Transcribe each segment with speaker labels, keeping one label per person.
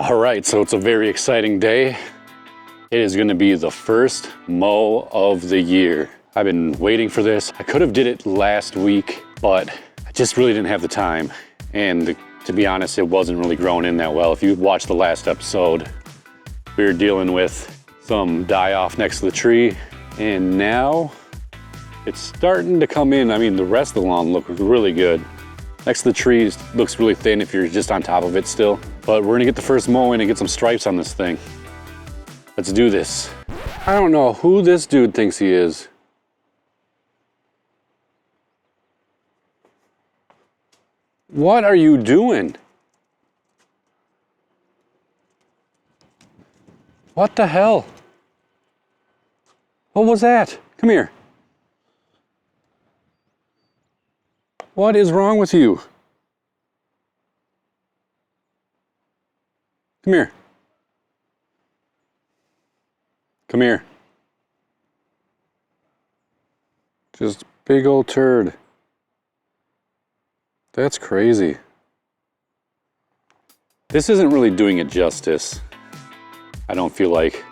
Speaker 1: All right, so it's a very exciting day. It is gonna be the first mow of the year. I've been waiting for this. I could have did it last week, but I just really didn't have the time. And to be honest, it wasn't really growing in that well. If you watched the last episode, we were dealing with some die-off next to the tree, and now it's starting to come in. I mean, the rest of the lawn looks really good. Next to the trees looks really thin if you're just on top of it still. But we're gonna get the first mow in and get some stripes on this thing. Let's do this. I don't know who this dude thinks he is. What are you doing? What the hell? What was that? Come here. What is wrong with you? Come here. Come here. Just big old turd. That's crazy. This isn't really doing it justice. I don't feel like.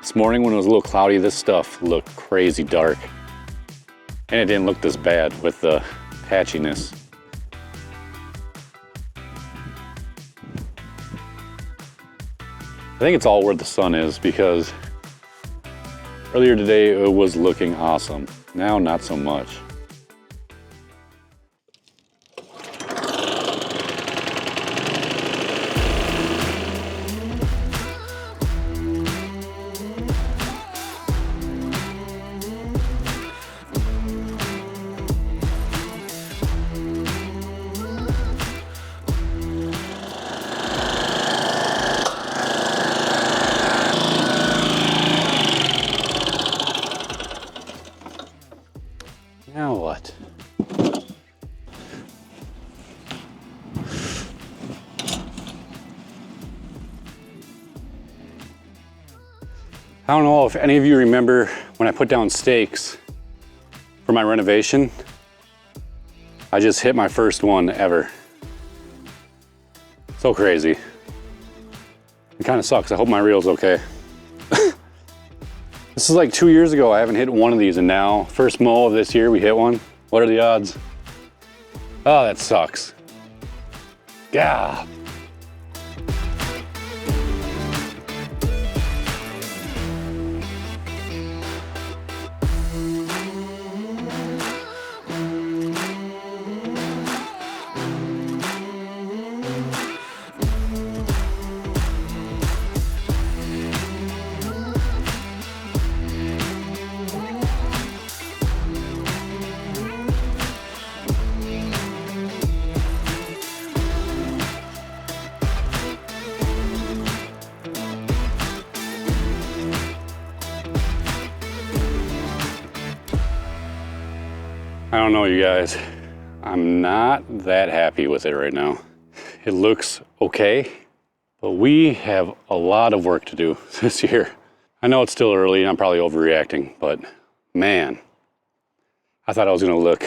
Speaker 1: This morning when it was a little cloudy, this stuff looked crazy dark. And it didn't look this bad with the patchiness. I think it's all where the sun is, because earlier today it was looking awesome. Now not so much. Now what? I don't know if any of you remember when I put down stakes for my renovation. I just hit my first one ever. So crazy. It kind of sucks. I hope my reel's okay. This is like 2 years ago. I haven't hit one of these, and now first mow of this year we hit one. What are the odds? Oh, that sucks. Yeah. I don't know, you guys. I'm not that happy with it right now. It looks okay, but we have a lot of work to do this year. I know it's still early and I'm probably overreacting, but man, I thought I was gonna look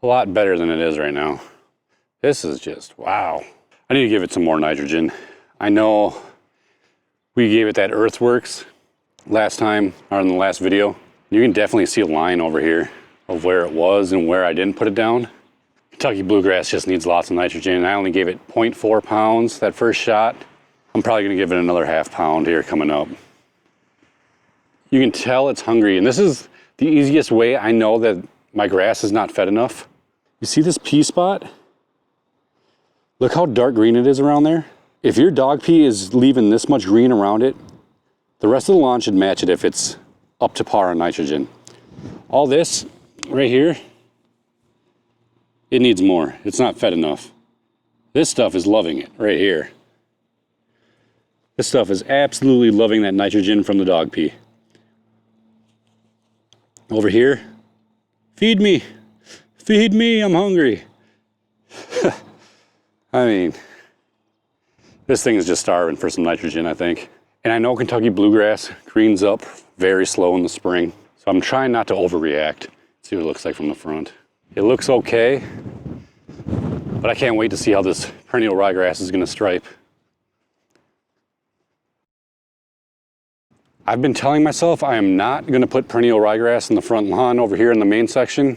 Speaker 1: a lot better than it is right now. This is just, wow. I need to give it some more nitrogen. I know we gave it that Earthworks last time, or in the last video. You can definitely see a line over here of where it was and where I didn't put it down. Kentucky Bluegrass just needs lots of nitrogen, and I only gave it 0.4 pounds that first shot. I'm probably gonna give it another ½ pound here coming up. You can tell it's hungry, and this is the easiest way I know that my grass is not fed enough. You see this pea spot? Look how dark green it is around there. If your dog pea is leaving this much green around it, the rest of the lawn should match it if it's up to par on nitrogen. All this right here, it needs more. It's not fed enough. This stuff is loving it right here. This stuff is absolutely loving that nitrogen from the dog pea. Over here, feed me, I'm hungry. I mean, this thing is just starving for some nitrogen, I think. And I know Kentucky Bluegrass greens up very slow in the spring, so I'm trying not to overreact. See what it looks like from the front. It looks okay, but I can't wait to see how this perennial ryegrass is gonna stripe. I've been telling myself I am not gonna put perennial ryegrass in the front lawn over here in the main section.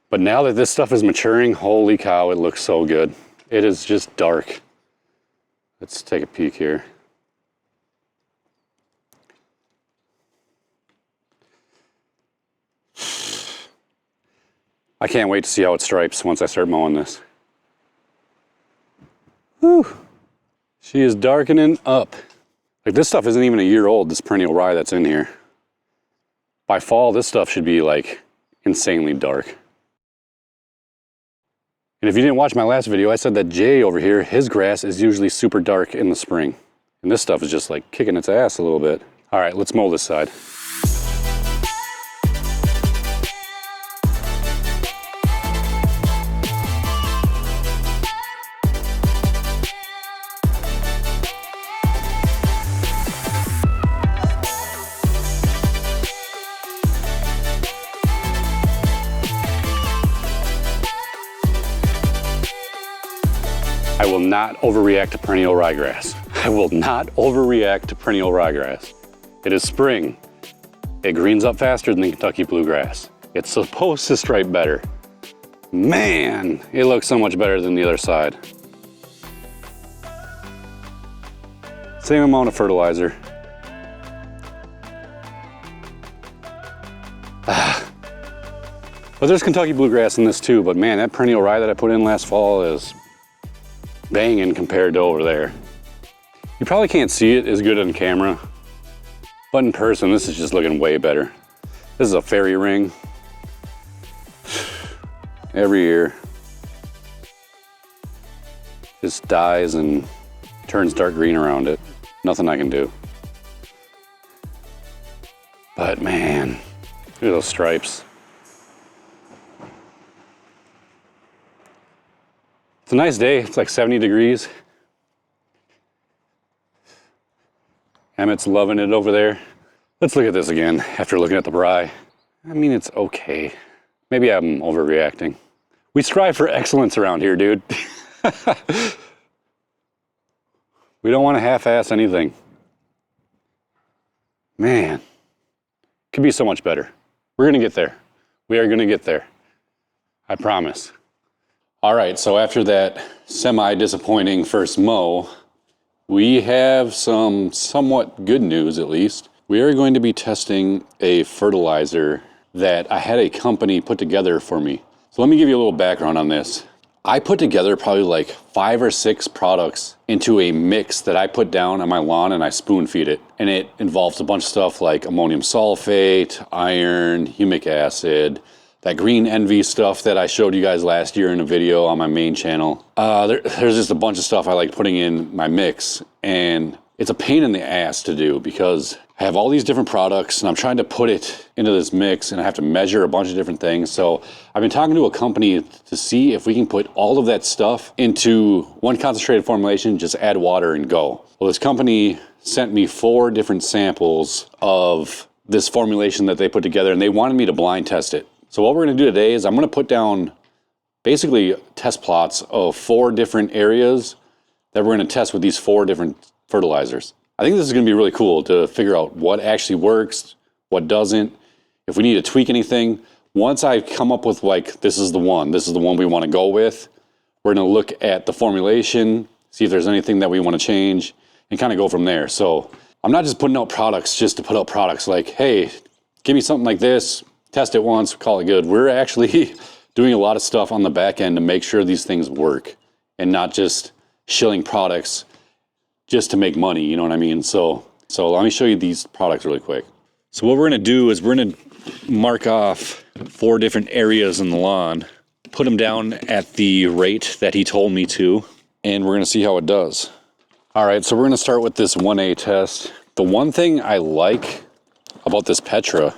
Speaker 1: But now that this stuff is maturing, holy cow, it looks so good. It is just dark. Let's take a peek here. I can't wait to see how it stripes once I start mowing this. Whew. She is darkening up. Like, this stuff isn't even a year old, this perennial rye that's in here. By fall, this stuff should be like insanely dark. And if you didn't watch my last video, I said that Jay over here, his grass is usually super dark in the spring. And this stuff is just like kicking its ass a little bit. All right, let's mow this side. I will not overreact to perennial ryegrass. I will not overreact to perennial ryegrass. It is spring. It greens up faster than the Kentucky bluegrass. It's supposed to stripe better. Man, it looks so much better than the other side. Same amount of fertilizer. But there's Kentucky bluegrass in this too, but man, that perennial rye that I put in last fall is banging compared to over there. You probably can't see it as good on camera, but in person, this is just looking way better. This is a fairy ring. Every year, just dies and turns dark green around it. Nothing I can do. But man, look at those stripes. It's a nice day, it's like 70 degrees. Emmett's loving it over there. Let's look at this again after looking at the rye. I mean, it's okay. Maybe I'm overreacting. We strive for excellence around here, dude. We don't want to half-ass anything. Man, could be so much better. We're gonna get there. We are gonna get there. I promise. All right, so after that semi-disappointing first mow, we have some somewhat good news at least. We are going to be testing a fertilizer that I had a company put together for me. So let me give you a little background on this. I put together probably like 5 or 6 products into a mix that I put down on my lawn and I spoon feed it. And it involves a bunch of stuff like ammonium sulfate, iron, humic acid, that green envy stuff that I showed you guys last year in a video on my main channel. There's just a bunch of stuff I like putting in my mix, and it's a pain in the ass to do because I have all these different products and I'm trying to put it into this mix and I have to measure a bunch of different things. So I've been talking to a company to see if we can put all of that stuff into one concentrated formulation, just add water and go. Well, this company sent me 4 different samples of this formulation that they put together and they wanted me to blind test it. So what we're gonna do today is I'm gonna put down basically test plots of 4 different areas that we're gonna test with these 4 different fertilizers. I think this is gonna be really cool to figure out what actually works, what doesn't, if we need to tweak anything. Once I come up with like, this is the one we wanna go with, we're gonna look at the formulation, see if there's anything that we wanna change, and kind of go from there. So I'm not just putting out products just to put out products like, hey, give me something like this, test it once, call it good. We're actually doing a lot of stuff on the back end to make sure these things work and not just shilling products just to make money, you know what I mean? So let me show you these products really quick. So what we're gonna do is we're gonna mark off 4 different areas in the lawn, put them down at the rate that he told me to, and we're gonna see how it does. All right, so we're gonna start with this 1A test. The one thing I like about this Petra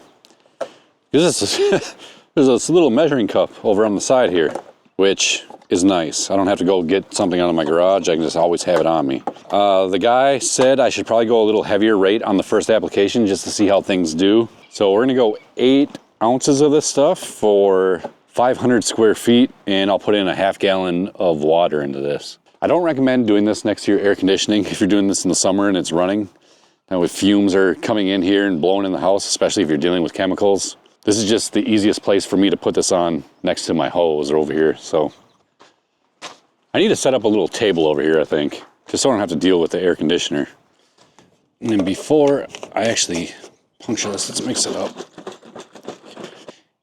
Speaker 1: is there's this little measuring cup over on the side here, which is nice. I don't have to go get something out of my garage. I can just always have it on me. The guy said I should probably go a little heavier rate on the first application just to see how things do. So we're gonna go 8 ounces of this stuff for 500 square feet, and I'll put in a ½ gallon of water into this. I don't recommend doing this next to your air conditioning if you're doing this in the summer and it's running, And with fumes are coming in here and blowing in the house, especially if you're dealing with chemicals, this is just the easiest place for me to put this on next to my hose or over here. So I need to set up a little table over here, I think, just so I don't have to deal with the air conditioner. And then before I actually puncture this, let's mix it up.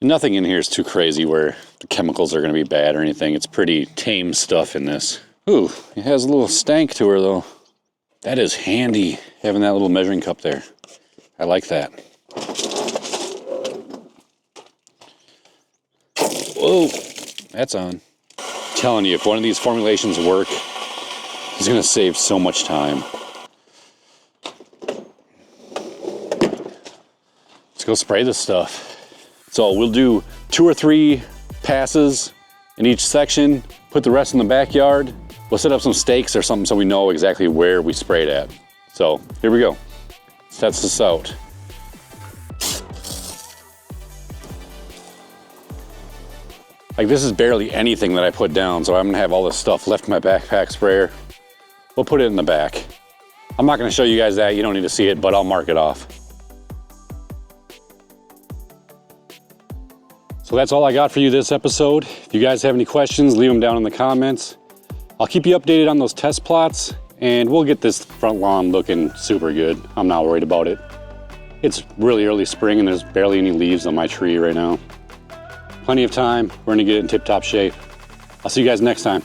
Speaker 1: Nothing in here is too crazy where the chemicals are going to be bad or anything. It's pretty tame stuff in this. Ooh, it has a little stank to her though. That is handy, having that little measuring cup there. I like that. Whoa, that's on. I'm telling you, if one of these formulations work, it's going to save so much time. Let's go spray this stuff. So we'll do 2 or 3 passes in each section, put the rest in the backyard. We'll set up some stakes or something so we know exactly where we sprayed at. So here we go. Test this out. Like, this is barely anything that I put down, so I'm gonna have all this stuff left in my backpack sprayer. We'll put it in the back. I'm not gonna show you guys that, you don't need to see it, but I'll mark it off. So that's all I got for you this episode. If you guys have any questions, leave them down in the comments. I'll keep you updated on those test plots, and we'll get this front lawn looking super good. I'm not worried about it. It's really early spring and there's barely any leaves on my tree right now. Plenty of time. We're gonna get it in tip-top shape. I'll see you guys next time.